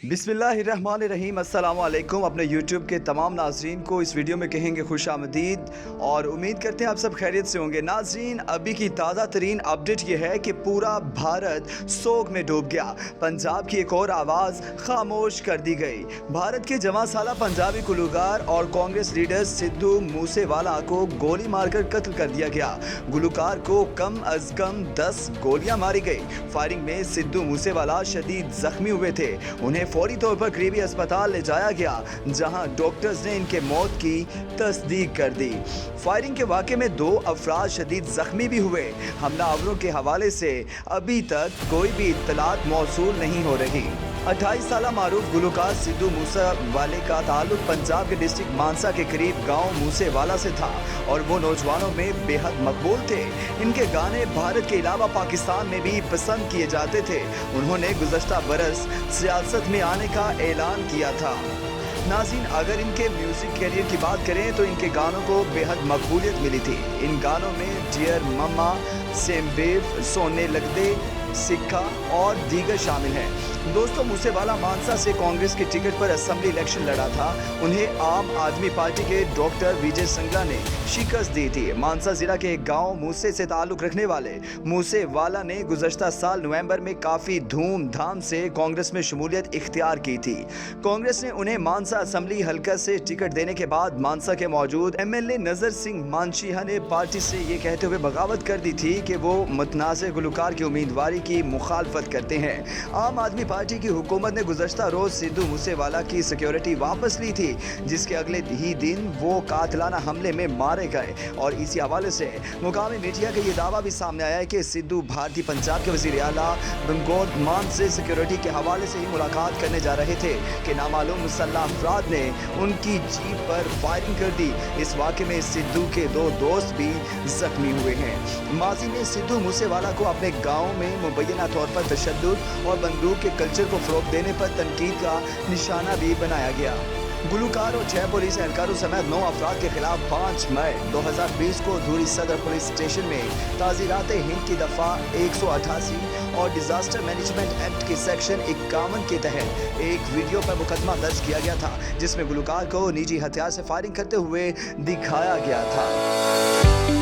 बिस्मिल्लाहिर्रहमानिर्रहीम। अस्सलाम वालेकुम। अपने YouTube के तमाम नाज़रीन को इस वीडियो में कहेंगे खुश आमदीद और उम्मीद करते हैं आप सब खैरियत से होंगे। नाज़रीन, अभी की ताज़ा तरीन अपडेट ये है कि पूरा भारत सोग में डूब गया। पंजाब की एक और आवाज़ खामोश कर दी गई। भारत के जवां साला पंजाबी गुलूकार और कांग्रेस लीडर सिद्धू मूसेवाला को गोली मारकर कत्ल कर दिया गया। गुलूकार को कम अज कम 10 गोलियां मारी गई। फायरिंग में सिद्धू मूसेवाला शदीद जख्मी हुए थे। उन्हें फौरी तौर पर करीबी अस्पताल ले जाया गया, जहां डॉक्टर्स ने इनके मौत की तस्दीक कर दी। फायरिंग के वाक़े में 2 अफराद शदीद जख्मी भी हुए। हमलावरों के हवाले से अभी तक कोई भी इत्तलात मौसूल नहीं हो रही। 28 साला मारूफ गुलूकार सिद्धू मूसेवाले का ताल्लुक पंजाब के डिस्ट्रिक्ट मानसा के करीब गांव मूसेवाला से था और वो नौजवानों में बेहद मकबूल थे। इनके गाने भारत के अलावा पाकिस्तान में भी पसंद किए जाते थे। उन्होंने गुज़श्ता बरस सियासत में आने का ऐलान किया था। नाज़रीन, अगर इनके म्यूज़िक कैरियर की बात करें तो इनके गानों को बेहद मकबूलियत मिली थी। इन गानों में डियर मम्मा, सेम बेव, सोने लगदे, सिक्का और दीगर शामिल हैं। दोस्तों, मूसेवाला मानसा से कांग्रेस के टिकट पर असेंबली इलेक्शन लड़ा था। उन्हें आम आदमी पार्टी के डॉक्टर विजय संगला ने शिकस्त दी थी। मानसा जिला के एक गांव मूसे से ताल्लुक रखने वाले मूसेवाला ने गुज़श्ता साल नवंबर में काफ़ी धूमधाम से कांग्रेस में शमूलियत इख्तियार की थी। कांग्रेस ने उन्हें मानसा असेंबली हल्का से टिकट देने के बाद मानसा के मौजूद MLA नज़र सिंह मानशीहा ने पार्टी से ये कहते हुए बगावत कर दी थी कि वो मुतनाज़ गुलूकार की उम्मीदवारी की मुखालफत करते हैं। आम आदमी पार्टी की हुकूमत ने गुज़श्ता रोज सिद्धू मूसेवाला की सिक्योरिटी वापस ली थी, जिसके अगले ही दिन वो कातिलाना हमले में मारे गए। और इसी हवाले से मुकामी मीडिया का ये दावा भी सामने आया है कि सिद्धू भारतीय पंजाब के वज़ीर आला गंगोत मान से सिक्योरिटी के हवाले से ही मुलाकात करने जा रहे थे कि नामालूम मुसल्लह अफराद ने उनकी जीप पर फायरिंग कर दी। इस वाक़े में सिद्धू के 2 दोस्त भी जख्मी हुए हैं। माजी में सिद्धू मूसेवाला को अपने गाँव में मुबैना तौर पर तशद्दुद और बंदूक के कल्चर को फ़रोग़ देने पर तनकीद का निशाना भी बनाया गया। गुलूकार और 6 पुलिस एहलकारों समेत 9 अफराद के खिलाफ 5 मई 2020 को धूरी सदर पुलिस स्टेशन में ताज़ीरात हिंद की दफ़ा 188 और डिज़ास्टर मैनेजमेंट एक्ट के सेक्शन 51 के तहत एक वीडियो पर मुकदमा दर्ज किया गया था, जिसमें गुलूकार को निजी हथियार से फायरिंग करते हुए दिखाया गया था।